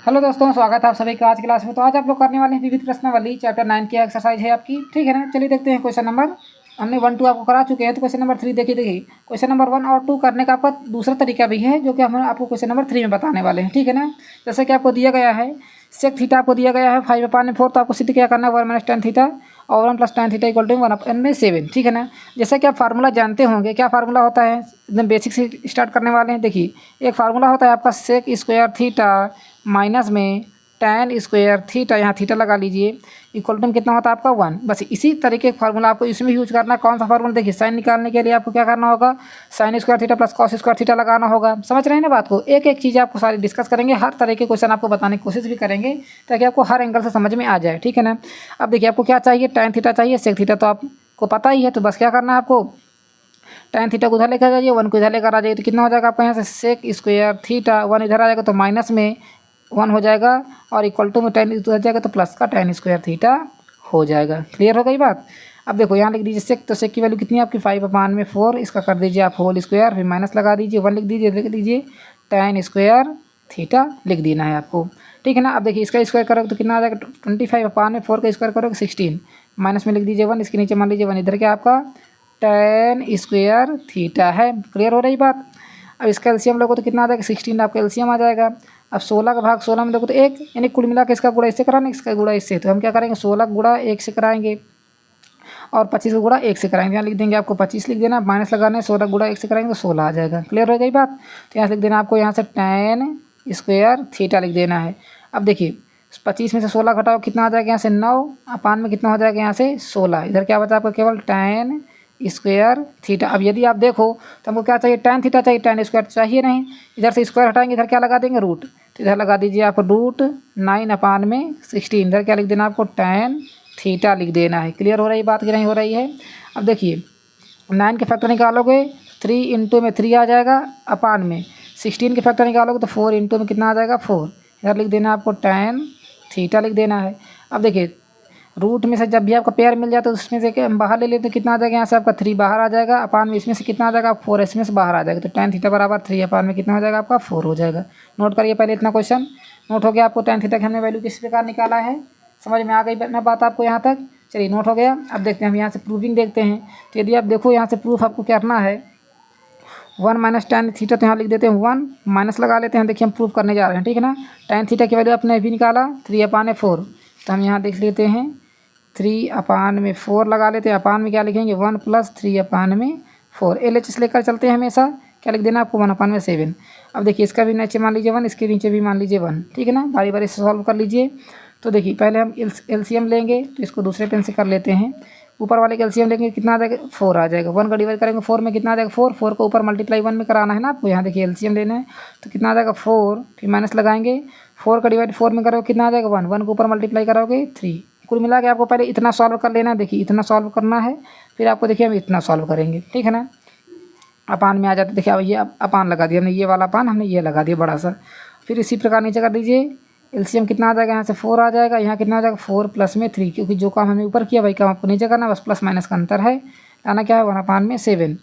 Hello दोस्तों, स्वागत है आप सभी का आज क्लास में। तो आज आप लोग करने वाले हैं विविध प्रश्नावली चैप्टर 9 की एक्सरसाइज है आपकी। ठीक है ना, चलिए देखते हैं क्वेश्चन नंबर। हमने 1 2 आपको करा चुके हैं, तो क्वेश्चन नंबर 3 देखिए। क्वेश्चन नंबर 1 और 2 करने का आपका दूसरा तरीका भी है, जो कि हम आपको क्वेश्चन नंबर 3 में बताने वाले हैं। ठीक है ना, जैसे कि आपको दिया गया है सेक थीटा आपको दिया गया है 5/4, तो आपको सिद्ध क्या करना है 1 - tan थीटा और 1 + tan थीटा = 1/7। ठीक है ना, जैसे कि आप फार्मूला जानते होंगे, क्या फार्मूला होता है, एकदम बेसिक से स्टार्ट करने वाले हैं। देखिए एक फार्मूला होता है आपका सेक स्क्वायर थीटा माइनस में tan स्क्वायर थीटा, यहाँ थीटा लगा लीजिए, = कितना होता है आपका 1। बस इसी तरीके का फार्मूला आपको इसमें यूज करना है। कौन सा फार्मूला, देखिए साइन निकालने के लिए आपको क्या करना होगा, sin square theta plus cos square theta लगाना होगा। समझ रहे हैं ना बात को, एक एक चीज़ आपको सारी डिस्कस करेंगे, हर तरह के क्वेश्चन आपको बताने की कोशिश भी करेंगे ताकि आपको हर एंगल से समझ में आ जाए। ठीक है ना, अब देखिए आपको क्या चाहिए, tan थीटा चाहिए, सेक थीटा तो आपको पता ही है। तो बस क्या करना है आपको, tan थीटा को उधर लेकर जाइए, 1 को इधर लेकर आ जाइए, तो कितना हो जाएगा आपका यहाँ से सेक स्क्वायर थीटा, 1 इधर आ जाएगा तो माइनस में 1 हो जाएगा और = में tan इधर जाएगा तो प्लस का tan स्क्वायर थीटा हो जाएगा। क्लियर हो गई बात। अब देखो यहाँ लिख दीजिए सेक, तो सेक की वैल्यू कितनी है आपकी 5/4, इसका कर दीजिए आप होल स्क्वायर, फिर माइनस लगा दीजिए, 1 लिख दीजिए tan स्क्वायर थीटा लिख देना है आपको। ठीक है ना, अब देखिए इसका स्क्वायर करोगे तो कितना आ जाएगा, 25/4 का स्क्वायर करोगे 16, माइनस में लिख दीजिए 1, इसके नीचे मान लीजिए 1, इधर क्या आपका tan स्क्वायर थीटा है। क्लियर हो रही बात। अब इसका एलसीएम लोगो तो कितना आ जाएगा, 16 आपका एलसीएम आ जाएगा। अब 16 का भाग 16 में देखो तो 1, यानी कुल मिला के इसका गुणा इससे कराना, इसका गुणा इससे, तो हम क्या करेंगे 16 गुणा 1 से कराएंगे और 25 गुणा 1 से कराएंगे। यहाँ लिख देंगे आपको 25 लिख देना, माइनस लगाना है, 16 गुणा 1 से कराएंगे तो 16 आ जाएगा। क्लियर हो गई बात। तो यहाँ से लिख देना आपको, यहाँ से tan स्क्वायर थीटा लिख देना है। अब देखिए 25 में से 16 घटाओ, कितना आ जाएगा यहाँ से 9/, में कितना हो जाएगा यहाँ से 16, इधर क्या बचा आपका केवल tan स्क्वायर थीटा। अब यदि आप देखो तो हमको क्या चाहिए, tan थीटा चाहिए, tan स्क्वायर चाहिए नहीं। इधर से स्क्वायर हटाएंगे, इधर क्या लगा देंगे रूट, तो इधर लगा दीजिए आप √9/16, इधर क्या लिख देना आपको tan थीटा लिख देना है। क्लियर हो रही बात कि नहीं हो रही है। अब देखिए 9 के फैक्टर निकालोगे 3 इंटू में 3 आ जाएगा अपान में, 16 के फैक्टर निकालोगे तो 4 इंटू में कितना आ जाएगा 4, इधर लिख देना आपको tan थीटा लिख देना है। अब देखिए रूट में से जब भी आपका पेयर मिल जाए तो उसमें से हम बाहर ले लेते तो कितना आ जाएगा, यहाँ से आपका 3 बाहर आ जाएगा, अपान में इसमें से कितना आ जाएगा 4, इसमें से बाहर आ जाएगा, तो tan थीटा बराबर 3 अपान में कितना हो जाएगा आपका 4 हो जाएगा। नोट करिए पहले इतना क्वेश्चन नोट हो गया आपको, tan थीटा की हमने वैल्यू किस प्रकार निकाला है, समझ में आ गई ना बात आपको यहाँ तक। चलिए नोट हो गया। अब देखते हैं हम यहाँ से प्रूविंग देखते हैं। तो यदि आप देखो यहाँ से प्रूफ आपको क्या करना है, 1 - tan थीटा, तो यहाँ लिख देते हैं 1, माइनस लगा लेते हैं। देखिए हम प्रूफ करने जा रहे हैं। ठीक है ना, tan थीटा की वैल्यू आपने भी निकाला 3/4, तो हम यहाँ देख लेते हैं 3/4 लगा लेते हैं। अपान में क्या लिखेंगे 1 + 3/4, LHS लेकर चलते हैं हमेशा। क्या लिख देना आपको 1/7। अब देखिए इसका भी नीचे मान लीजिए 1, इसके नीचे भी मान लीजिए 1। ठीक है ना, बारी बारी से सॉल्व कर लीजिए। तो देखिए पहले हम एलसीएम लेंगे, तो इसको दूसरे पेन से कर लेते हैं। ऊपर वाले का एलसीएम लेंगे, कितना आ जाएगा 4 आ जाएगा, 1 का डिवाइड करेंगे 4 में कितना आ जाएगा 4, 4 को ऊपर मल्टीप्लाई 1 में कराना है ना आपको। यहाँ देखिए एलसीएम लेना है तो कितना आ जाएगा 4, फिर माइनस लगाएंगे, 4 का डिवाइड 4 में करोगे कितना आ जाएगा 1, 1 को ऊपर मल्टीप्लाई करोगे 3। कुल मिला के आपको पहले इतना सॉल्व कर लेना है। देखिए इतना सॉल्व करना है, फिर आपको देखिए हम इतना सॉल्व करेंगे। ठीक है ना, अपान में आ जाते, देखिए अब ये अपान लगा दिया हमने, ये वाला अपान हमने ये लगा दिया बड़ा सा। फिर इसी प्रकार नीचे कर दीजिए, एलसीएम कितना आ जाएगा यहाँ से 4 आ जाएगा, यहाँ कितना आ जाएगा 4 + में 3, क्योंकि जो काम हमने ऊपर किया वही काम आपको नीचे करना, बस प्लस माइनस का अंतर है। लाना क्या है 1/7।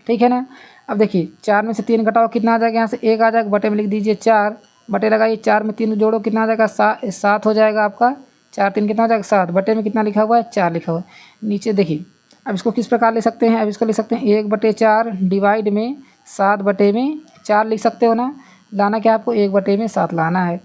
ठीक है ना, अब देखिए 4 में से 3 घटाओ, कितना आ जाएगा यहाँ से 1 आ जाएगा, बटे में लिख दीजिए 4, बटे लगाइए 4 में 3 जोड़ो कितना आ जाएगा 7 हो जाएगा आपका, 4 3 कितना हो जाएगा 7, बटे में कितना लिखा हुआ है 4 लिखा हुआ है नीचे। देखिए अब इसको किस प्रकार ले सकते हैं, अब इसको ले सकते हैं 1/4 डिवाइड में 7/4 लिख सकते हो ना। लाना क्या आपको 1/7 लाना है।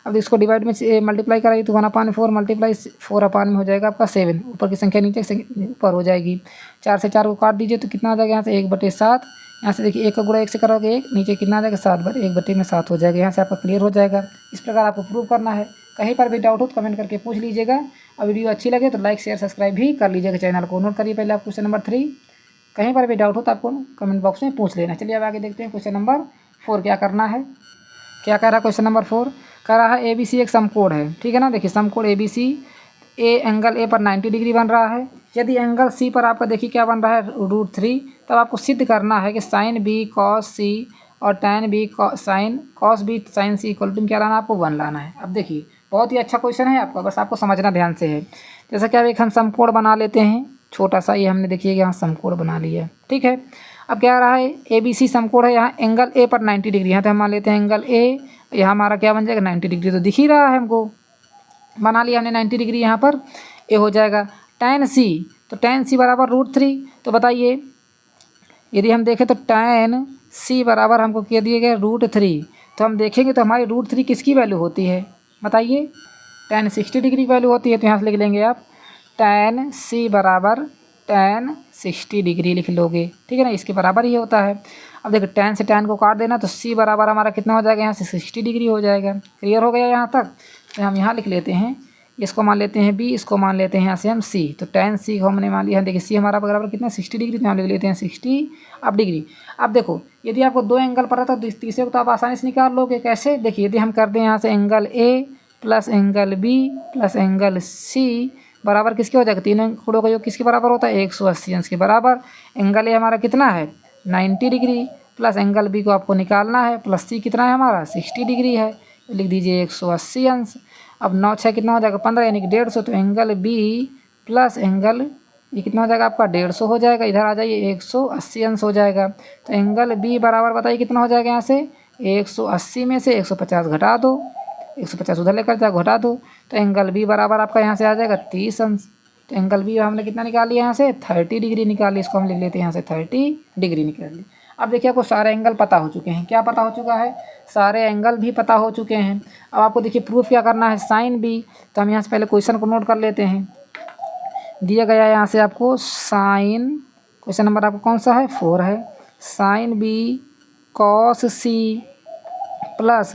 अब इसको डिवाइड में मल्टीप्लाई कराइए तो 1/4 मल्टीप्लाई 4 में हो जाएगा आपका 7, ऊपर की संख्या नीचे से ऊपर हो जाएगी। 4 से 4 को काट दीजिए तो कितना आ जाएगा यहाँ से 1/7, यहाँ से देखिए 1 का गुणा 1 से करोगे 1, नीचे कितना आ जाएगा 7/1/7 हो जाएगा। यहाँ से आपका क्लियर हो जाएगा। इस प्रकार आपको प्रूव करना है। कहीं पर भी डाउट हो तो कमेंट करके पूछ लीजिएगा। और वीडियो अच्छी लगे तो लाइक शेयर सब्सक्राइब भी कर लीजिएगा चैनल को। नोट करिए पहले आप क्वेश्चन नंबर 3, कहीं पर भी डाउट हो तो आपको कमेंट बॉक्स में पूछ लेना। चलिए अब आगे देखते हैं क्वेश्चन नंबर 4 क्या करना है। क्या कह रहा है क्वेश्चन नंबर 4, कह रहा है ABC एक समकोण है। ठीक है ना, देखिए समकोण ABC एंगल A पर 90 डिग्री बन रहा है। यदि एंगल C पर आपका देखिए क्या बन रहा है √3, तब आपको सिद्ध करना है कि sin B cos C और tan B sin cos B sin C = क्या लाना, आपको 1 लाना है। अब देखिए बहुत ही अच्छा क्वेश्चन है आपका, बस आपको समझना ध्यान से है। जैसा कि अब एक हम समकोण बना लेते हैं छोटा सा, ये हमने देखिए यहाँ समकोण बना लिया। ठीक है, अब क्या रहा है ABC समकोण है, यहाँ एंगल A पर 90 डिग्री, यहाँ तो हम मान लेते हैं एंगल A, यहाँ हमारा क्या बन जाएगा 90 डिग्री, तो दिख ही रहा है हमको, बना लिया हमने 90 डिग्री यहाँ पर। ये हो जाएगा tan c, तो tan c बराबर √3। तो बताइए यदि हम देखें तो tan c बराबर हमको क्या दिए गए √3, तो हम देखेंगे तो हमारी √3 किसकी वैल्यू होती है बताइए, tan 60 डिग्री की वैल्यू होती है। तो यहाँ से लिख लेंगे आप tan c बराबर tan 60 डिग्री लिख लोगे, ठीक है ना, इसके बराबर ही होता है। अब देखो tan से tan को काट देना तो c बराबर हमारा कितना हो जाएगा, यहाँ से 60 डिग्री हो जाएगा। क्लियर हो गया यहाँ तक। तो हम यहाँ लिख लेते हैं, इसको मान लेते हैं b, इसको मान लेते हैं यहाँ से हम c। तो tan c को हमने मान लिया है, देखिए c हमारा बराबर कितना 60 डिग्री, तो यहाँ लिख लेते हैं 60 अब डिग्री। अब देखो यदि आपको 2 एंगल पता था तो तीसरे को तो आप आसानी से निकाल लोगे। कैसे, देखिए यदि हम कर दें यहाँ से angle a plus angle b plus angle c बराबर किसके हो जाएगा, तीनों कोणों का योग किसके बराबर होता है 180 अंश के बराबर। एंगल ए हमारा कितना है 90 डिग्री, प्लस एंगल बी को आपको निकालना है, प्लस सी कितना है हमारा 60 डिग्री है, तो लिख दीजिए 180 अंश। अब 9 6 कितना हो जाएगा 15 यानी कि 150, तो एंगल बी प्लस एंगल ये कितना हो जाएगा आपका 150 हो जाएगा। इधर आ जाइए 180 अंश हो जाएगा। तो एंगल बी बराबर बताइए कितना हो जाएगा, यहाँ से 180 में से 150 घटा दो, 150 उधर लेकर जाओ घटा दो, तो एंगल बी बराबर आपका यहाँ से आ जाएगा 30 अंश। तो एंगल बी हमने कितना निकाल लिया, यहाँ से 30 डिग्री निकाल ली, इसको हम लिख लेते हैं यहाँ से 30 डिग्री निकाल ली। अब देखिए आपको सारे एंगल पता हो चुके हैं। क्या पता हो चुका है, सारे एंगल भी पता हो चुके हैं। अब आपको देखिए प्रूफ क्या करना है, साइन बी। तो हम यहाँ से पहले क्वेश्चन को नोट कर लेते हैं। दिया गया है यहाँ से आपको साइन, क्वेश्चन नंबर आपको कौन सा है 4 है, sine B cos C plus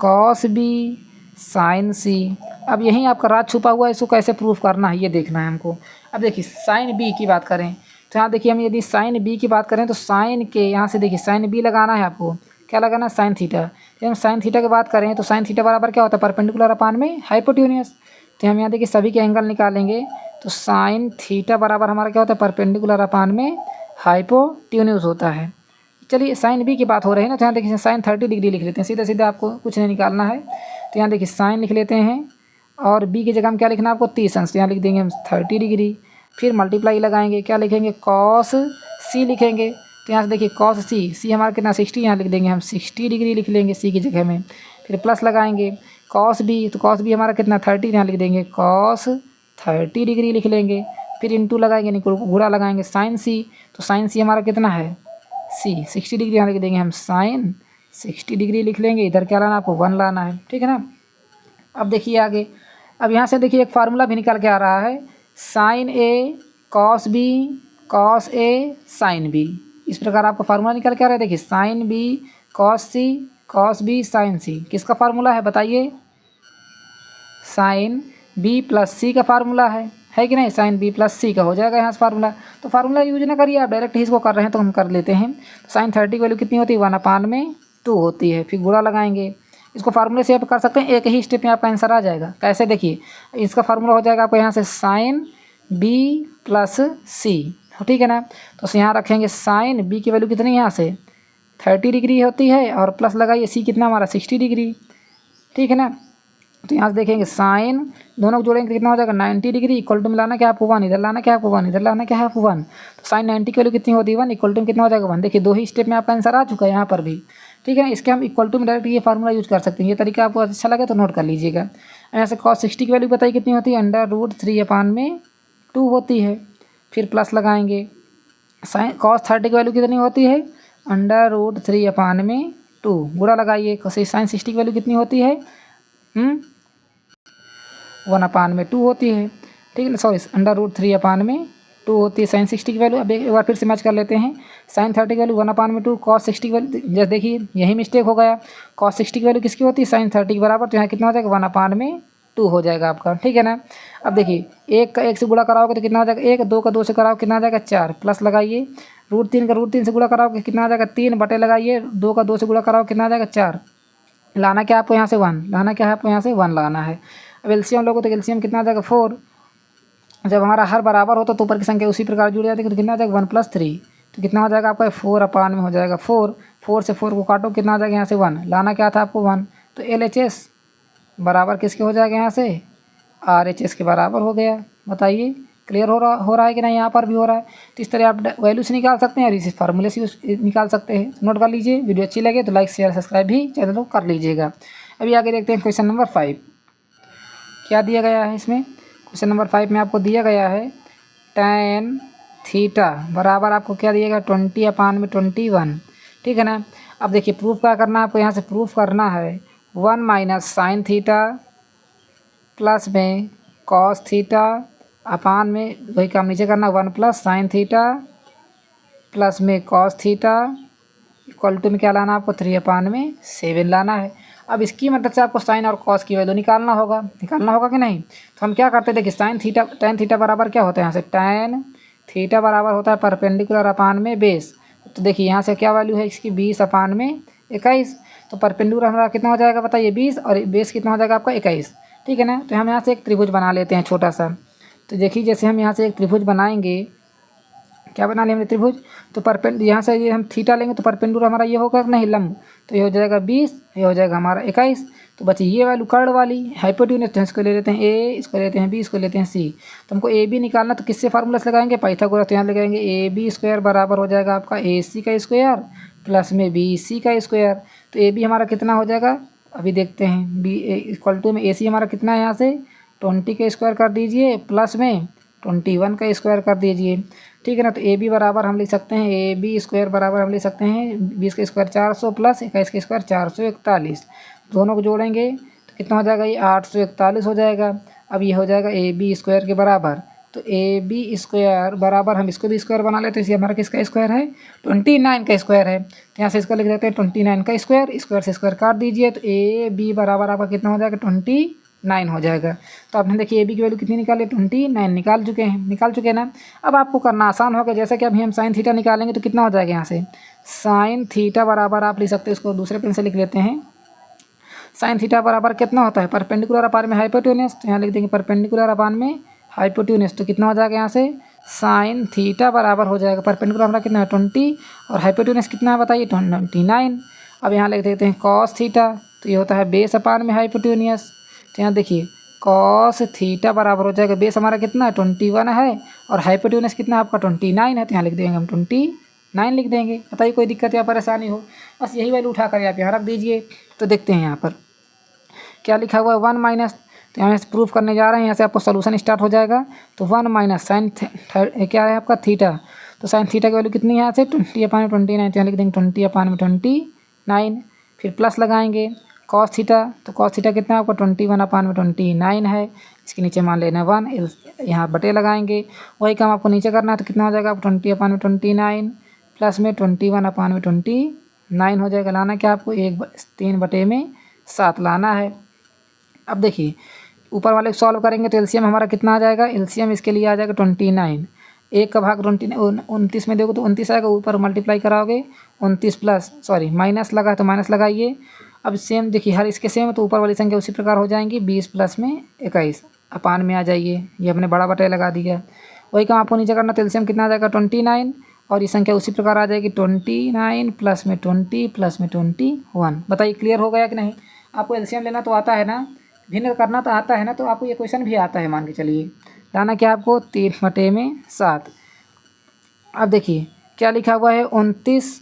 cos B sine C. अब यहीं आपका राज छुपा हुआ है, इसको कैसे प्रूफ करना है ये देखना है हमको। अब देखिए साइन बी की बात करें तो यहाँ देखिए हम यदि साइन बी की बात करें तो साइन के यहाँ से देखिए साइन बी लगाना है आपको, क्या लगाना है साइन थीटा। तो हम साइन थीटा की बात करें तो साइन थीटा बराबर क्या होता है परपेंडिकुलर अपान में हाइपोटेन्यूस। तो हम यहाँ देखिए सभी के एंगल निकालेंगे तो साइन थीटा बराबर हमारा क्या होता है परपेंडिकुलर अपान में हाइपोटेन्यूस होता है। चलिए साइन बी की बात हो रही है ना, तो यहाँ देखिए साइन 30 डिग्री लिख लेते हैं, सीधे सीधे आपको कुछ नहीं निकालना है। तो यहाँ देखिए साइन लिख लेते हैं और बी की जगह हम क्या लिखना है आपको 30 अंश, तो यहाँ लिख देंगे हम 30 डिग्री। फिर मल्टीप्लाई लगाएंगे, क्या लिखेंगे कॉस सी लिखेंगे। तो यहाँ से देखिए कॉस सी हमारा कितना 60, यहाँ लिख देंगे हम 60 डिग्री लिख लेंगे सी की जगह में। फिर प्लस लगाएंगे कॉस बी, तो कॉस बी हमारा कितना 30, यहाँ लिख देंगे कॉस 30 डिग्री लिख लेंगे। फिर इंटू लगाएंगे यानी गुणा लगाएंगे साइन सी, तो साइन सी हमारा कितना है सी 60 डिग्री, यहाँ लिख देंगे हम साइन 60 डिग्री लिख लेंगे। इधर क्या लाना आपको 1 लाना है, ठीक है ना। अब देखिए आगे, अब यहाँ से देखिए एक फार्मूला भी निकल के आ रहा है, sign A cos B cos A sine B. इस प्रकार आपका फार्मूला निकल के आ रहा है। देखिए साइन बी कॉस सी कॉस बी साइन सी, किसका फार्मूला है बताइए, साइन बी प्लस सी का फार्मूला है कि नहीं, साइन बी प्लस सी का हो जाएगा यहाँ से फार्मूला। तो फार्मूला यूज ना करिए आप, डायरेक्ट ही इसको कर रहे हैं तो हम कर लेते हैं। साइन 30 की वैल्यू कितनी होती है 1/2 होती है। फिर गुणा लगाएंगे, इसको फार्मूले से आप कर सकते हैं, एक ही स्टेप में आपका आंसर आ जाएगा। कैसे देखिए, इसका फार्मूला हो जाएगा आपको यहाँ से साइन बी प्लस सी, ठीक है ना। तो यहाँ रखेंगे साइन बी की वैल्यू कितनी है यहाँ से 30 डिग्री होती है और प्लस लगाइए सी कितना हमारा 60 डिग्री, ठीक है ना। तो यहाँ से देखेंगे साइन दोनों को जोड़ेंगे कितना हो जाएगा 90 डिग्री, इक्वल टू मिलाना क्या आपको 1, इधर लाना क्या आपको 1, इधर लाना क्या है आपको 1। तो साइन 90 की वैल्यू कितनी होती है 1, इक्वल टू कितना हो जाएगा 1। देखिए 2 ही स्टेप में आपका आंसर आ चुका है यहाँ पर भी, ठीक है। इसके हम इक्वल टू में डायरेक्ट ये फार्मूला यूज कर सकते हैं। ये तरीका आपको अच्छा लगे तो नोट कर लीजिएगा। यहाँ से cos 60 की वैल्यू बताइए कितनी होती है √3/2 होती है। फिर प्लस लगाएंगे, साइन cos 30 की वैल्यू कितनी होती है √3/2, गुणा लगाइए साइन 60 की वैल्यू कितनी होती है 1/2 होती है, ठीक है ना। सॉरी √3/2 होती है साइन 60 की वैल्यू। अब एक बार फिर से मैच कर लेते हैं, साइन 30 की वैल्यू 1/2, cos 60 की वैल्यू, जैसे देखिए यही मिस्टेक हो गया, cos 60 की वैल्यू किसकी होती है साइन 30 के बराबर, तो यहाँ कितना हो जाएगा 1/2 हो जाएगा आपका, ठीक है ना। अब देखिए 1 का 1 से गुणा कराओगे तो कितना हो जाएगा 1, 2 का 2 से कराओगे कितना आ जाएगा 4, प्लस लगाइए √3 का √3 से गुणा कराओगे कितना आ जाएगा 3, बटे लगाइए 2 का 2 से गुणा कराओगे कितना आ जाएगा 4, लाना क्या आपको यहाँ से 1, लाना क्या है आपको यहाँ से 1 लाना है। अब एलसीएम लोगों तो एलसीएम कितना आ जाएगा 4, जब हमारा हर बराबर होता तो ऊपर की संख्या उसी प्रकार जुड़ जाती है, तो कितना आ जाएगा 1 + 3, तो कितना हो जाएगा आपका 4/में हो जाएगा 4 से 4 को काटो कितना आ जाएगा यहाँ से 1, लाना क्या था आपको 1। तो LHS बराबर किसके हो जाएगा यहाँ से RHS के बराबर हो गया। बताइए क्लियर हो रहा है कि नहीं, यहाँ पर भी हो रहा है। तो इस तरह आप वैल्यू से निकाल सकते हैं और इस फार्मूले से निकाल सकते हैं। नोट कर लीजिए। वीडियो अच्छी लगे तो लाइक शेयर सब्सक्राइब भी चैनल को कर लीजिएगा। अभी आगे देखते हैं क्वेश्चन नंबर 5 क्या दिया गया है। इसमें क्वेश्चन नंबर 5 में आपको दिया गया है tan थीटा बराबर आपको क्या दिया गया 20/21, ठीक है ना। अब देखिए प्रूफ क्या करना है आपको, यहाँ से प्रूफ करना है 1 माइनस साइन थीटा प्लस में कॉस थीटा अपान में वही काम नीचे करना 1 प्लस साइन थीटा प्लस में कॉस थीटा इक्वल टू में क्या लाना आपको 3/7 लाना है। अब इसकी मदद से आपको साइन और कॉस की वैल्यू निकालना होगा कि नहीं। तो हम क्या करते हैं, देखिए साइन थीटा tan थीटा बराबर क्या होता है, यहाँ से tan थीटा बराबर होता है परपेंडिकुलर अपान में बेस। तो देखिए यहाँ से क्या वैल्यू है इसकी 20/21। तो परपेंडिकुलर हमारा कितना हो जाएगा बताइए 20 और बेस कितना हो जाएगा आपका 21, ठीक है ना। तो हम यहाँ से एक त्रिभुज बना लेते हैं छोटा सा। तो देखिए जैसे हम यहाँ से एक त्रिभुज बनाएंगे, क्या बना लेंगे त्रिभुज, तो यहाँ से ये हम थीटा लेंगे तो परपेंडिकुलर हमारा ये होगा नहीं लंब, तो ये हो जाएगा 20, ये हो जाएगा हमारा 21। तो बची ये वैल्यू कर्ड वाली हाइपोटेन्यूज, तो इसको ले लेते हैं ए, इसको लेते हैं बी, इसको लेते हैं सी। तो हमको ए बी निकालना, तो किससे फार्मूला से लगाएंगे पाइथागोरस। तो यहाँ लगाएंगे ए बी स्क्वायर बराबर हो जाएगा आपका ए सी का स्क्वायर प्लस में बी सी का स्क्वायर। तो ए बी हमारा कितना हो जाएगा अभी देखते हैं, बी इक्वल टू में ए सी हमारा कितना है यहाँ से 20 का स्क्वायर कर दीजिए प्लस में 21 का स्क्वायर कर दीजिए, ठीक है ना। तो ए बी बराबर हम लिख सकते हैं ए बी स्क्वायर बराबर हम लिख सकते हैं 20 का स्क्वायर 400 प्लस 21 का स्क्वायर 441, दोनों को जोड़ेंगे तो कितना हो जाएगा ये 841 हो जाएगा। अब ये हो जाएगा ए बी स्क्वायर के बराबर, तो ए बी स्क्वायर बराबर हम इसको भी स्क्वायर बना लेते हैं, इसे हमारा किसका स्क्वायर है 29 का स्क्वायर है। तो यहाँ से इसका लिख देते हैं 29 का स्क्वायर, स्क्वायर से स्क्वायर काट दीजिए तो ए बी बराबर आपका कितना हो जाएगा 29 हो जाएगा। तो आपने देखिए ए बी की वैल्यू कितनी निकाली 29 निकाल चुके हैं ना। अब आपको करना आसान होगा, जैसे कि अभी हम साइन थीटा निकालेंगे तो कितना हो जाएगा यहाँ से साइन थीटा बराबर आप लिख सकते हैं, इसको दूसरे पेन से लिख लेते हैं। साइन थीटा बराबर कितना होता है परपेंडिकुलर अपान में हाइपोटेन्यूज, तो यहाँ लिख देंगे परपेंडिकुलर अपान में हाइपोटेन्यूज। तो कितना हो जाएगा यहाँ से साइन थीटा बराबर हो जाएगा परपेंडिकुलर हमारा कितना है 20 और हाइपोटेन्यूज कितना है बताइए 29। अब यहाँ लिख देते हैं कॉस थीटा, तो ये होता है बेस अपान में हाइपोटेन्यूज। तो यहाँ देखिए कॉस थीटा बराबर हो जाएगा, बेस हमारा कितना है 21 है और हाइपोटेन्यूज कितना है आपका 29 है। तो यहाँ लिख देंगे हम 29 लिख देंगे। बताइए कोई दिक्कत या परेशानी हो, बस यही वैल्यू उठा कर आप यहाँ रख दीजिए। तो देखते हैं यहाँ पर क्या लिखा हुआ है 1 माइनस, तो यहाँ से प्रूफ करने जा रहे हैं, यहाँ से आपको सोल्यूशन स्टार्ट हो जाएगा। तो 1 माइनस साइन क्या है आपका थीटा, तो साइन थीटा की वैल्यू कितनी है यहाँ से 20/29, तो यहाँ लिख देंगे 20/29। फिर प्लस लगाएंगे कॉस थीटा, तो कॉस थीटा कितना है आपका 21/29 है, इसके नीचे मान लेना 1, यहाँ बटे लगाएंगे। वही काम आपको नीचे करना है, तो कितना हो जाएगा आप 20/29 प्लस में 21/29 हो जाएगा। लाना क्या आपको 3/7 लाना है। अब देखिए ऊपर वाले को सॉल्व करेंगे तो एलसीएम हमारा कितना आ जाएगा, एलसीएम इसके लिए आ जाएगा 29, 1 का भाग 29 में देखो तो 29 आएगा, ऊपर मल्टीप्लाई कराओगे 29 प्लस माइनस लगा तो माइनस लगाइए। अब सेम देखिए हर इसके सेम तो ऊपर वाली संख्या उसी प्रकार हो जाएंगी 20 प्लस में 21 अपान में आ जाइए, ये हमने बड़ा बटे लगा दिया। वही काम आपको नीचे करना, तो एलसीएम कितना आ जाएगा 29 और ये संख्या उसी प्रकार आ जाएगी 29 प्लस में 20 प्लस में 21। बताइए क्लियर हो गया कि नहीं। आपको एलसीएम लेना तो आता है ना, भिन्न करना तो आता है ना, तो आपको ये क्वेश्चन भी आता है मान के चलिए। लाना क्या आपको 3/7। अब देखिए क्या लिखा हुआ है 29,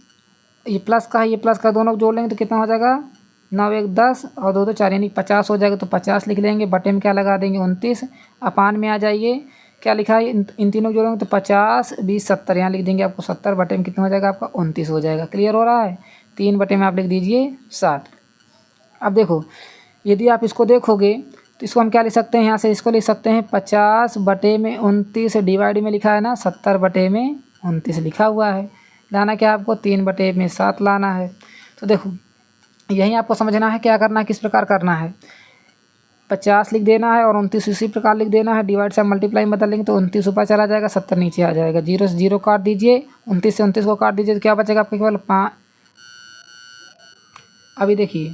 ये प्लस का है ये प्लस का, दोनों जोड़ लेंगे तो कितना हो जाएगा 9 1 10 और 2 2 4 यानी 50 हो जाएगा। तो 50 लिख लेंगे, बटे में क्या लगा देंगे 29, अपान में आ जाइए क्या लिखा है इन तीनों जोड़ेंगे तो 50 20 70, यहाँ लिख देंगे आपको 70, बटे में कितना हो जाएगा आपका 29 हो जाएगा। क्लियर हो रहा है, 3 बटे में आप लिख दीजिए 7। अब देखो यदि आप इसको देखोगे तो इसको हम क्या लिख सकते हैं, यहाँ से इसको लिख सकते हैं 50 बटे में 29 डिवाइड में लिखा है ना 70 बटे में 29 लिखा हुआ है। लाना क्या आपको 3/7 लाना है। तो देखो यही आपको समझना है क्या करना है, किस प्रकार करना है। 50 लिख देना है और 29 इसी प्रकार लिख देना है, डिवाइड से मल्टीप्लाई बदल लेंगे तो 29 ऊपर चला जाएगा 70 नीचे आ जाएगा, 0 से 0 काट दीजिए, 29 से 29 को काट दीजिए तो क्या बचेगा आपको केवल 5। अभी देखिए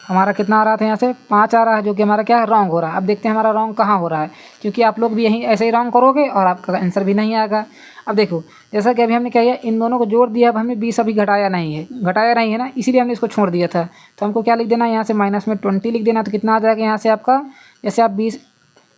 हमारा कितना आ रहा था यहाँ से 5 आ रहा है, जो कि हमारा क्या है रॉन्ग हो रहा है। अब देखते हैं हमारा रॉन्ग कहाँ हो रहा है, क्योंकि आप लोग भी यहीं ऐसे ही रॉन्ग करोगे और आपका आंसर भी नहीं आएगा। अब देखो जैसा कि अभी हमने क्या किया, इन दोनों को जोड़ दिया, अब हमने 20 अभी घटाया नहीं है ना, इसीलिए हमने इसको छोड़ दिया था। तो हमको क्या लिख देना है यहाँ से माइनस में 20 लिख देना, तो कितना आ जाएगा यहाँ से आपका, जैसे आप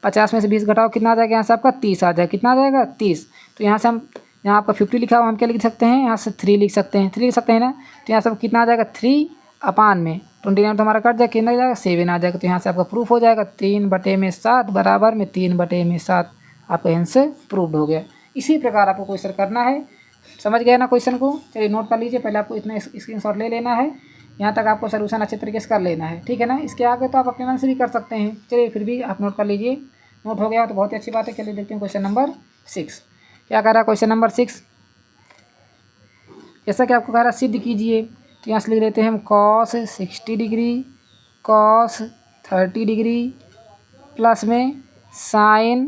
50 में से 20 घटाओ कितना आ जाएगा यहाँ से आपका 30 आ जाएगा। कितना आ जाएगा 30। तो यहाँ से हम यहाँ आपका 50 लिखा हुआ हम क्या लिख सकते हैं, यहाँ से 3 लिख सकते हैं, 3 लिख सकते हैं ना। तो यहाँ से कितना आ जाएगा 3 अपान में 29 तो हमारा कट जाएगा, कितना जाएगा 7 आ जाएगा। तो यहाँ से आपका प्रूफ हो जाएगा 3/7 बराबर में 3/7 आपका आंसर प्रूव्ड हो गया। इसी प्रकार आपको क्वेश्चन करना है। समझ गए ना क्वेश्चन को? चलिए नोट कर लीजिए, पहले आपको इतना स्क्रीनशॉट ले लेना है, यहाँ तक आपको सोल्यूशन अच्छे तरीके से कर लेना है, ठीक है ना। इसके आगे तो आप अपने मन से भी कर सकते हैं, चलिए फिर भी आप नोट कर लीजिए। नोट हो गया तो बहुत ही अच्छी बात है। चलिए देखते हैं क्वेश्चन नंबर 6 क्या कह रहा है। क्वेश्चन नंबर 6 जैसा कि आपको कह रहा है सिद्ध कीजिए, तो यहाँ से लिख लेते हैं हम cos 60 degree cos 30 degree plus में sin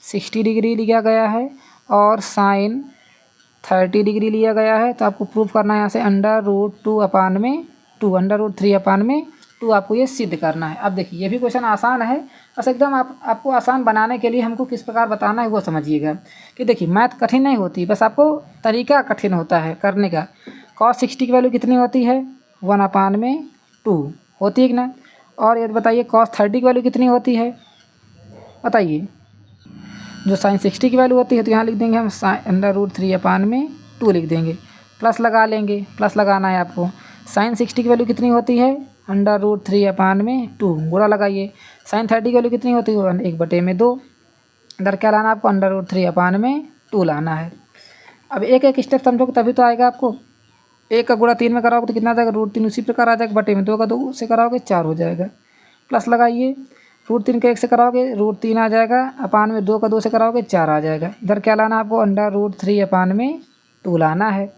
60 डिग्री लिया गया है और sin 30 डिग्री लिया गया है। तो आपको प्रूफ करना है यहाँ से √2/2 आपको ये सिद्ध करना है। अब देखिए ये भी क्वेश्चन आसान है, बस एकदम आपको आसान बनाने के लिए हमको किस प्रकार बताना है वो समझिएगा। कि देखिए मैथ कठिन नहीं होती, बस आपको तरीका कठिन होता है करने का। cos 60 की वैल्यू कितनी होती है 1/2 होती है कि ना। और ये बताइए cos 30 की वैल्यू कितनी होती है बताइए। जो sin 60 की वैल्यू होती है तो यहाँ लिख देंगे हम √3/2 लिख देंगे, प्लस लगा लेंगे, प्लस लगाना है आपको। sin 60 की वैल्यू कितनी होती है √3/2 गुणा लगाइए। sin 30 की वैल्यू कितनी होती है 1/2। इधर क्या लाना है आपको √3/2 लाना है। अब एक एक स्टेप समझोगे तभी तो आएगा आपको। 1 का गुणा 3 में कराओगे तो कितना आ जाएगा √3 उसी प्रकार आ जाएगा बटे में, 2 का 2 से कराओगे 4 हो जाएगा। प्लस लगाइए, √3 का 1 से कराओगे √3 आ जाएगा, अपान में 2 का 2 से कराओगे 4 आ जाएगा। इधर क्या लाना है आपको √3/2 लाना है।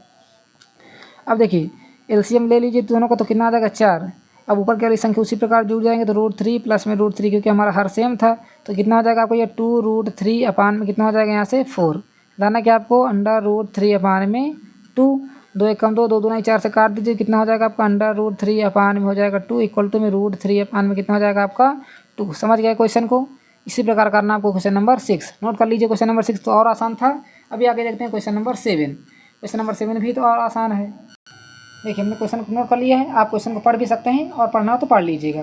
अब देखिए एलसीएम ले लीजिए दोनों का तो कितना आ जाएगा 4। अब ऊपर की वाली संख्या उसी प्रकार जुड़ जाएंगे तो √3 प्लस में √3 क्योंकि हमारा हर सेम था तो कितना हो जाएगा आपको ये 2√3 अपान में कितना हो जाएगा यहाँ से 4 लाना क्या आपको √3/2। 2 1 कम 2 2 2 4 से काट दीजिए, कितना हो जाएगा आपका √3/में हो जाएगा 2 इक्वल टू में √3/में कितना हो जाएगा आपका 2। समझ गए क्वेश्चन को? इसी प्रकार करना आपको क्वेश्चन नंबर 6। नोट कर लीजिए क्वेश्चन नंबर 6 तो और आसान था। अभी आगे देखते हैं क्वेश्चन नंबर 7। क्वेश्चन नंबर 7 भी तो और आसान है। देखिए हमने क्वेश्चन को नोट कर लिया है, आप क्वेश्चन को पढ़ भी सकते हैं और पढ़ना हो तो पढ़ लीजिएगा।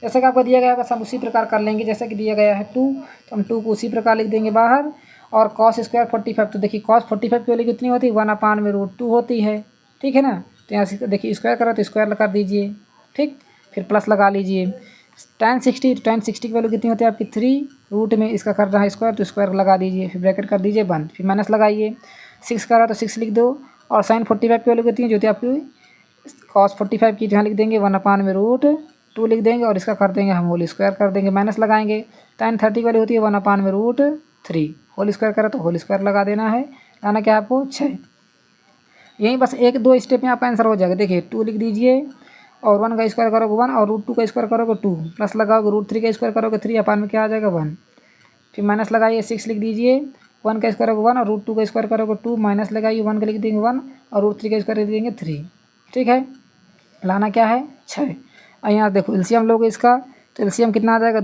जैसे कि आपको दिया गया है बस हम उसी प्रकार कर लेंगे। जैसे कि दिया गया है 2 तो हम 2 को उसी प्रकार लिख देंगे बाहर। और cos स्क्वायर 45 तो देखिए cos 45 की वैल्यू कितनी होती है 1/√2 होती है, ठीक है ना। तो यहाँ से देखिए स्क्वायर करा तो स्क्वायर लगा दीजिए, ठीक। फिर प्लस लगा लीजिए। tan 60 की वैल्यू कितनी होती है आपकी 3 रूट में इसका कर रहा है स्क्वायर तो स्क्वायर लगा दीजिए, फिर ब्रैकेट कर दीजिए बंद, फिर माइनस लगाइए। 6 कर रहा तो 6 लिख दो। और sin 45 की वैल्यू कितनी है जो थी आपकी cos 45 की, जहाँ लिख देंगे 1/√2 लिख देंगे और इसका कर देंगे हम होल स्क्वायर कर देंगे, माइनस लगाएंगे। tan 30 की वैल्यू होती है 1/√3 होल स्क्वायर करा तो होल स्क्वायर लगा देना है। लाना क्या आपको 6। यहीं बस 1-2 स्टेप में आपका आंसर हो जाएगा। देखिए 2 लिख दीजिए और 1 का स्क्वायर करोगे 1 और √2 का स्क्वायर करोगे 2 प्लस लगाओगे √3 का स्क्वायर करोगे 3 अपान में क्या आ जाएगा 1। फिर माइनस लगाइए 6 लिख दीजिए, 1 का स्क्वायर करोगे 1 और √2 का स्क्वायर करोगे 2 माइनस लगाइए 1 का लिख देंगे 1 और √3 का स्क्वायर लिख देंगे 3, ठीक है। लाना क्या है 6। और यहाँ देखो एलसीएम लोगे इसका तो एलसीएम कितना आ जाएगा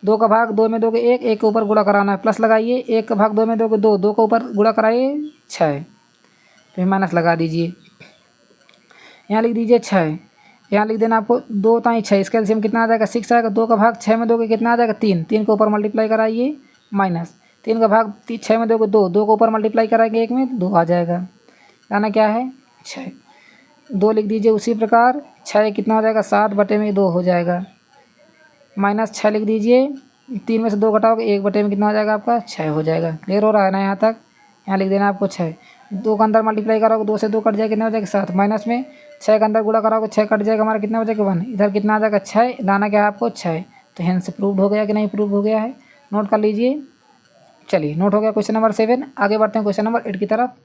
2 का भाग 2 में दोगे 1 के ऊपर गुणा कराना है, प्लस लगाइए 1 का भाग 2 में दोगे 2 का ऊपर गुणा कराइए 6, फिर माइनस लगा दीजिए। यहाँ लिख दीजिए 6, यहाँ लिख देना आपको 2 ताई 6 इसका एलसीएम कितना आ जाएगा 6 आएगा। 2 का भाग 6 में दोगे कितना आ जाएगा 3 के ऊपर मल्टीप्लाई कराइए माइनस 3 का भाग 6 में दोगे 2 के ऊपर मल्टीप्लाई कराएंगे 1 में 2 आ जाएगा। लाना क्या है 6। 2 लिख दीजिए उसी प्रकार 6 कितना हो जाएगा 7/2 हो जाएगा, माइनस 6 लिख दीजिए 3 में से 2 घटाओगे 1/में कितना हो जाएगा आपका 6 हो जाएगा। क्लियर हो रहा है ना यहाँ तक? यहाँ लिख देना आपको 6। 2 का अंदर मल्टीप्लाई करोगे 2 से 2 कट जाएगा कितना हो जाएगा 7, माइनस में 6 का अंदर गुणा करोगे 6 कट जाएगा हमारा कितना हो जाएगा 1, इधर कितना आ जाएगा 6। लाना क्या है आपको 6। तो हेंस प्रूव्ड हो गया कि नहीं प्रूव हो गया है? नोट कर लीजिए। चलिए नोट हो गया क्वेश्चन नंबर 7। आगे बढ़ते हैं क्वेश्चन नंबर 8 की तरफ।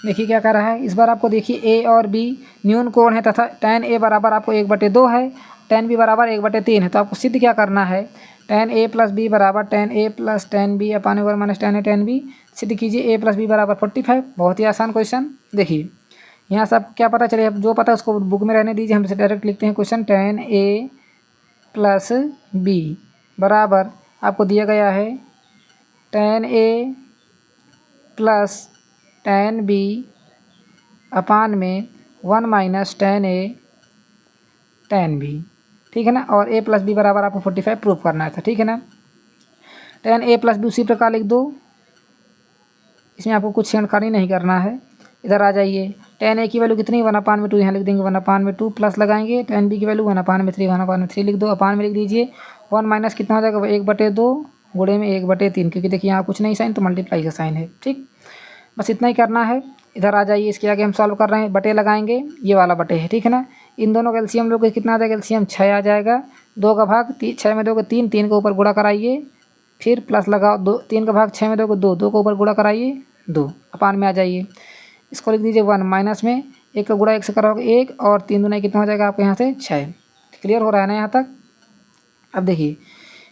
देखिए क्या कह रहा है इस बार आपको। देखिए ए और बी न्यून कोण है तथा tan a बराबर आपको 1/2 है, tan b बराबर 1/3 है। तो आपको सिद्ध क्या करना है tan a प्लस बी बराबर tan a plus tan b upon one minus tan a tan b। सिद्ध कीजिए a प्लस बी बराबर 45। बहुत ही आसान क्वेश्चन। देखिए यहाँ से आपको क्या पता चले, जो पता है उसको बुक में रहने दीजिए, हम इसे डायरेक्ट लिखते हैं question. tan a plus b बराबर आपको दिया गया है tan a plus tan b अपान में 1 minus tan a tan b, ठीक है ना। और a प्लस बी बराबर आपको 45 प्रूव करना था, ठीक है ना। tan a प्लस बी उसी प्रकार लिख दो, इसमें आपको कुछ छेड़खानी नहीं करना है। इधर आ जाइए tan A की वैल्यू कितनी 1/2 यहाँ लिख देंगे 1/2 प्लस लगाएंगे tan B की वैल्यू 1/3 1/3 लिख दो। अपान में लिख दीजिए 1 माइनस कितना हो जाएगा 1/2 गुणे में 1/3 क्योंकि देखिए यहाँ कुछ नहीं साइन तो मल्टीप्लाई का साइन है। ठीक, बस इतना ही करना है। इधर आ जाइए, इसके आगे हम सॉल्व कर रहे हैं, बटे लगाएंगे, ये वाला बटे है। ठीक है ना, इन दोनों का एलसीएम लोगे कितना आ जाएगा एलसीएम 6 आ जाएगा। 2 का भाग 6 में दोगे 3, 3 के ऊपर गुणा कराइए, फिर प्लस लगाओ 2, 3 का भाग 6 में दोगे 2, 2 के ऊपर गुणा कराइए 2। अपान में आ जाइए, इसको लिख दीजिए 1 माइनस में 1 का गुणा 1 से कराओगे 1 और 3 दूना कितना हो जाएगा आपके यहाँ से 6। क्लियर हो रहा है ना यहाँ तक। अब देखिए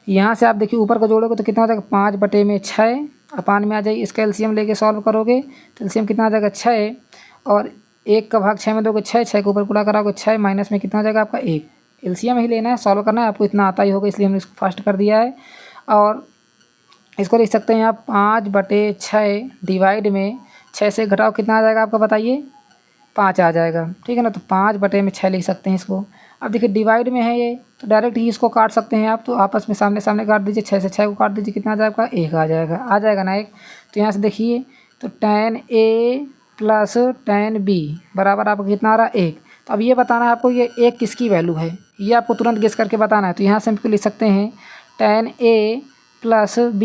यहाँ से आप देखिए ऊपर को जोड़ोगे तो कितना हो जाएगा 5/6। अपान में आ जाइए, इसका एलसीएम लेके सॉल्व करोगे तो एलसीएम कितना आ जाएगा 6 और 1 का भाग 6 में दोगे 6, 6 के ऊपर गुणा कराओगे 6 माइनस में कितना हो जाएगा आपका 1। एलसीएम ही लेना है, सॉल्व करना है, आपको इतना आता ही होगा इसलिए हमने इसको फास्ट कर दिया है। और इसको लिख सकते हैं आप 5/6 डिवाइड में 6 से घटाओ कितना आ जाएगा आपका बताइए 5 आ जाएगा। ठीक है ना, तो 5/6 लिख सकते हैं इसको। अब देखिए डिवाइड में है ये तो डायरेक्ट ही इसको काट सकते हैं आप, तो आपस में सामने सामने काट दीजिए, 6 से 6 को काट दीजिए कितना आ जाएगा 1 आ जाएगा ना 1। तो यहाँ से देखिए तो tan A plus tan B बराबर आपको कितना आ रहा है 1। तो अब ये बताना है आपको ये 1 किसकी वैल्यू है, ये आपको तुरंत गेस करके बताना है। तो यहाँ से हम लिख सकते हैं tan A प्लस B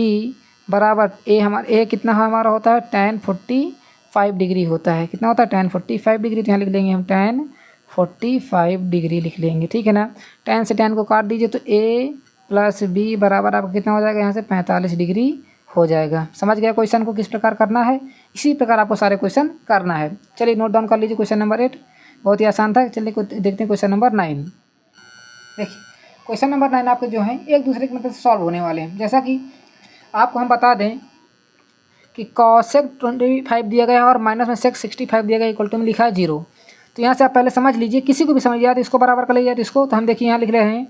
बराबर A कितना हमारा होता है tan 45 डिग्री होता है। कितना होता है tan 45 डिग्री, तो यहाँ लिख लेंगे हम tan 45 डिग्री लिख लेंगे। ठीक है ना, tan से tan को काट दीजिए तो A प्लस B बराबर आपको कितना हो जाएगा यहाँ से 45 डिग्री हो जाएगा। समझ गया क्वेश्चन को किस प्रकार करना है, इसी प्रकार आपको सारे क्वेश्चन करना है। चलिए नोट डाउन कर लीजिए क्वेश्चन नंबर 8, बहुत ही आसान था। चलिए देखते हैं क्वेश्चन नंबर 9। देखिए क्वेश्चन नंबर 9 आपके जो हैं एक दूसरे की मदद से सॉल्व होने वाले हैं। जैसा कि आपको हम बता दें कि cosec 25 दिया गया है और माइनस में sec 65 दिया गया, इक्वल टू में लिखा है 0। तो यहाँ से आप पहले समझ लीजिए, किसी को भी समझ लिया तो इसको बराबर कर लीजिए। तो इसको तो हम देखिए यहाँ लिख रहे हैं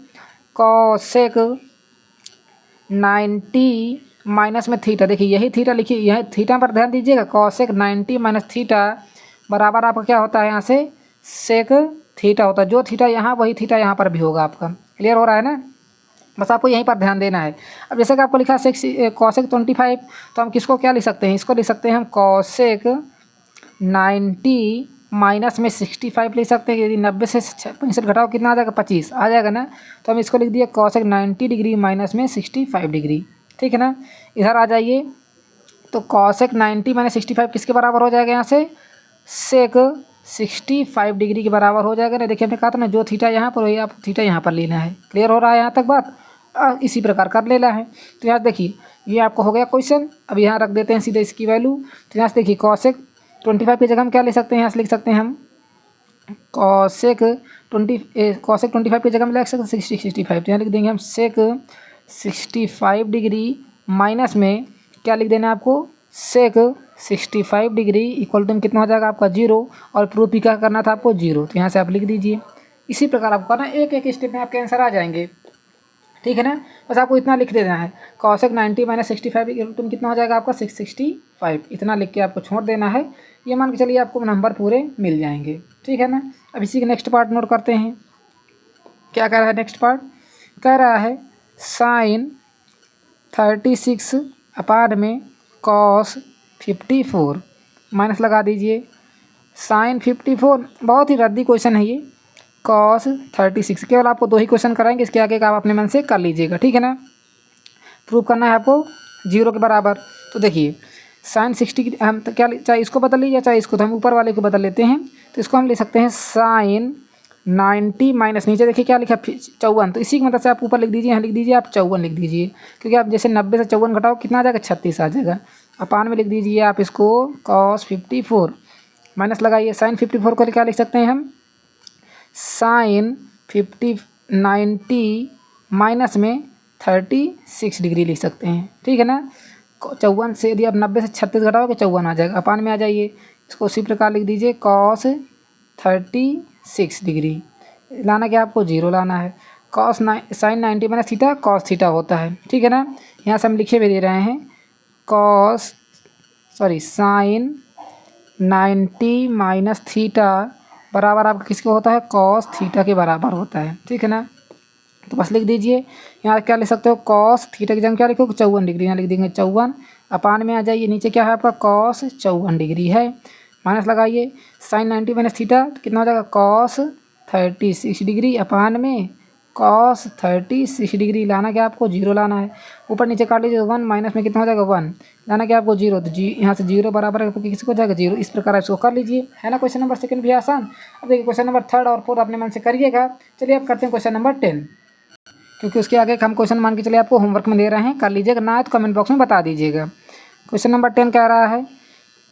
cosec 90 माइनस में थीटा, देखिए यही थीटा लिखिए, यह थीटा पर ध्यान दीजिएगा। cosec 90 माइनस थीटा बराबर आपका क्या होता है यहाँ से sec थीटा होता है। जो थीटा यहाँ वही थीटा यहाँ पर भी होगा आपका। क्लियर हो रहा है ना, बस आपको यहीं पर ध्यान देना है। अब जैसे कि आपको लिखा है cosec 25, तो हम किसको क्या लिख सकते हैं, इसको लिख सकते हैं हम cosec 90 माइनस में 65 लिख सकते हैं। यदि 90 से 65 घटाओ कितना आ जाएगा 25 आ जाएगा ना, तो हम इसको लिख दिए cosec 90 डिग्री माइनस में 65 डिग्री। ठीक है ना, इधर आ जाइए तो cosec 90 माइनस 65 किसके बराबर हो जाएगा यहाँ से sec 65 डिग्री के बराबर हो जाएगा ना। देखिए हमने कहा था ना जो थीटा यहाँ पर वही आप थीटा यहाँ पर लेना है। क्लियर हो रहा है यहाँ तक बात, इसी प्रकार कर लेना है। तो यहाँ देखिए ये आपको हो गया क्वेश्चन। अब यहाँ रख देते हैं सीधे इसकी वैल्यू। तो यहाँ से देखिए cosec 25 की जगह हम क्या ले सकते हैं, यहाँ से लिख सकते हैं हम cosec 25 की जगह में लिख सकते हैं 65। तो यहाँ लिख देंगे हम sec 65 डिग्री माइनस में क्या लिख देना है आपको sec 65 डिग्री इक्वल टू कितना हो जाएगा आपका 0, और प्रूफ भी क्या करना था आपको 0। तो यहाँ से आप लिख दीजिए। इसी प्रकार आपको करना, एक एक स्टेप में आपके आंसर आ जाएंगे। ठीक है ना, बस आपको इतना लिख देना है cosec 90 माइनस 65 इक्वल टू कितना हो जाएगा आपका 665। इतना लिख के आपको छोड़ देना है। ये मान के चलिए आपको नंबर पूरे मिल जाएंगे। ठीक है ना, अब इसी के नेक्स्ट पार्ट नोट करते हैं। क्या कह रहा है नेक्स्ट पार्ट, कह रहा है sin 36 अपान में cos 54 माइनस लगा दीजिए sin 54। बहुत ही रद्दी क्वेश्चन है ये, cos 36। केवल आपको 2 ही क्वेश्चन कराएंगे, इसके आगे का आप अपने मन से कर लीजिएगा। ठीक है ना, प्रूव करना है आपको 0 के बराबर। तो देखिए sin 60 हम तो क्या चाहे इसको बदल लीजिए चाहे इसको, तो हम ऊपर वाले को बदल लेते हैं। तो इसको हम ले सकते हैं sin 90 माइनस नीचे देखिए क्या लिखा 54। तो इसी की मदद से आप ऊपर लिख दीजिए, यहाँ लिख दीजिए आप 54 लिख दीजिए, क्योंकि आप जैसे 90 से 54 घटाओ कितना आ जाएगा 36 आ जाएगा। अपान में लिख दीजिए आप इसको cos 54 माइनस लगाइए sin 54 को क्या लिख सकते हैं हम sin 90 माइनस में 36 डिग्री लिख सकते हैं। ठीक है ना, 54 से यदि आप 90 से 36 घटाओगे 54 आ जाएगा। अपान में आ जाइए, इसको उसी प्रकार लिख दीजिए cos 36 डिग्री लाना क्या आपको 0 लाना है। sin 90 minus theta cos theta होता है। ठीक है ना, यहाँ से हम लिखे भी दे रहे हैं sin 90 माइनस थीटा बराबर आपका किसके होता है cos थीटा के बराबर होता है। ठीक है ना, तो बस लिख दीजिए यहाँ क्या लिख सकते हो cos थीटा की जगह क्या लिखोगे 54 डिग्री, यहाँ लिख देंगे 54। अपान में आ जाइए नीचे क्या है आपका cos 54 डिग्री है, माइनस लगाइए साइन 90 माइनस थीटा तो कितना हो जाएगा कॉस 36 डिग्री अपान में कॉस 36 डिग्री। लाना क्या आपको 0 लाना है। ऊपर नीचे काट लीजिए 1 माइनस में कितना हो जाएगा 1। लाना क्या आपको 0 तो यहाँ से 0 बराबर है किसी को हो जाएगा 0। इस प्रकार इसको कर लीजिए, है ना। क्वेश्चन नंबर 2 भी आसान। अब देखिए क्वेश्चन नंबर 3 और 4 अपने मन से करिएगा। चलिए अब करते हैं क्वेश्चन नंबर 10, क्योंकि उसके आगे हम क्वेश्चन मान के चलिए आपको होमवर्क में दे रहे हैं, कर लीजिएगा ना तो कमेंट बॉक्स में बता दीजिएगा। क्वेश्चन नंबर 10 कह रहा है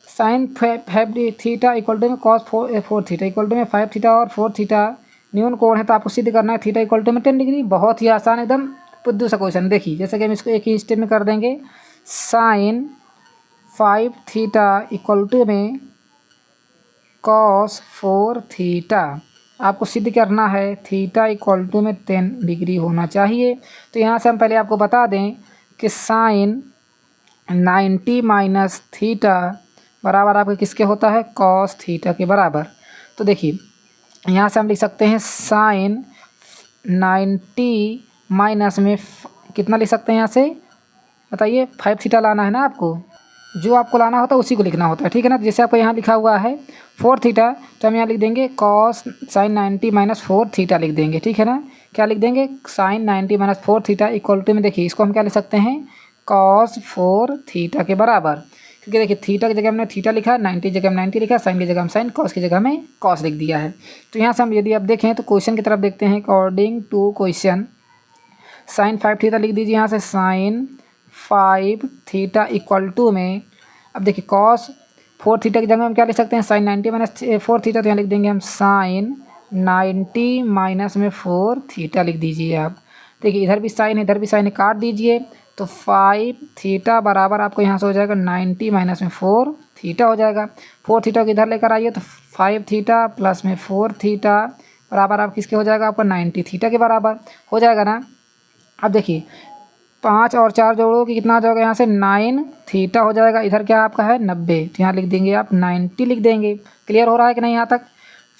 साइन 5 थीटा इक्वल टू में कॉस 4 थीटा इक्वल टू में 5 थीटा और 4 थीटा न्यून कोण है, तो आपको सिद्ध करना है थीटा इक्वल टू में 10 डिग्री। बहुत ही आसान एकदम बुद्धू सा क्वेश्चन। देखिए जैसे कि हम इसको एक ही स्टेप में कर देंगे। साइन 5 थीटा इक्वल टू में कॉस 4 थीटा, आपको सिद्ध करना है थीटा इक्वल टू में 10 डिग्री होना चाहिए। तो यहाँ से हम पहले आपको बता दें कि साइन 90 माइनस थीटा बराबर आपके किसके होता है कॉस थीटा के बराबर। तो देखिए यहाँ से हम लिख सकते हैं साइन 90 माइनस में कितना लिख सकते हैं यहाँ से बताइए 5 थीटा लाना है ना आपको, जो आपको लाना होता है उसी को लिखना होता है, ठीक है ना। जैसे आपको यहाँ लिखा हुआ है 4 थीटा तो हम यहाँ लिख देंगे कॉस साइन 90 माइनस 4 थीटा लिख देंगे, ठीक है ना। क्या लिख देंगे sine 90 minus 4 theta equal to में देखिए इसको हम क्या लिख सकते हैं कॉस 4 थीटा के बराबर। क्योंकि देखिए थीटा की जगह हमने थीटा लिखा, 90 की जगह हम 90 लिखा, साइन की जगह हम साइन, कॉस की जगह हमें कॉस लिख दिया है। तो यहाँ से हम यदि आप देखें तो क्वेश्चन की तरफ देखते हैं। According to question sine 5 theta लिख दीजिए यहाँ से साइन 5 थीटा इक्वल टू में, अब देखिए कॉस 4 थीटा की जगह हम क्या लिख सकते हैं साइन 90 माइनस 4 थीटा, तो यहाँ लिख देंगे हम साइन 90 माइनस में 4 थीटा लिख दीजिए आप। देखिए इधर भी साइन इधर भी साइन काट दीजिए तो 5 थीटा बराबर आपको यहाँ से हो जाएगा 90 माइनस में 4 थीटा हो जाएगा। 4 थीटा को इधर लेकर आइए तो 5 थीटा प्लस में 4 थीटा बराबर आप किसके हो जाएगा आपका 90 थीटा के बराबर हो जाएगा ना। अब देखिए 5 और 4 जोड़ो कि कितना आ जाएगा यहाँ से 9 थीटा हो जाएगा। इधर क्या आपका है 90 तो यहाँ लिख देंगे आप 90 लिख देंगे। क्लियर हो रहा है कि नहीं यहाँ तक।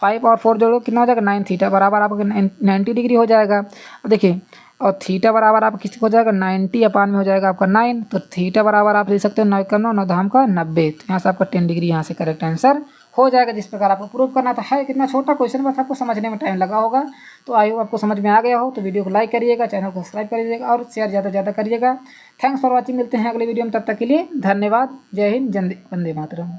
5 और 4 जोड़ो कितना हो जाएगा 9 थीटा बराबर आपका 90 डिग्री हो जाएगा। अब देखिए और थीटा बराबर आप किसको हो जाएगा 90 अपान में हो जाएगा आपका 9, तो थीटा बराबर आप ले सकते हो 9 का 9 9 धाम का 90, तो यहाँ से आपका 10 डिग्री यहाँ से करेक्ट आंसर हो जाएगा। जिस प्रकार आपको प्रूव करना था। है कितना छोटा क्वेश्चन, बस आपको समझने में टाइम लगा होगा। तो आई होप आपको समझ में आ गया हो। तो वीडियो को लाइक करिएगा, चैनल को सब्सक्राइब करिएगा और शेयर ज़्यादा से ज़्यादा करिएगा। Thanks for watching. मिलते हैं अगले वीडियो में, तब तक के लिए धन्यवाद। जय हिंद, वंदे मातरम।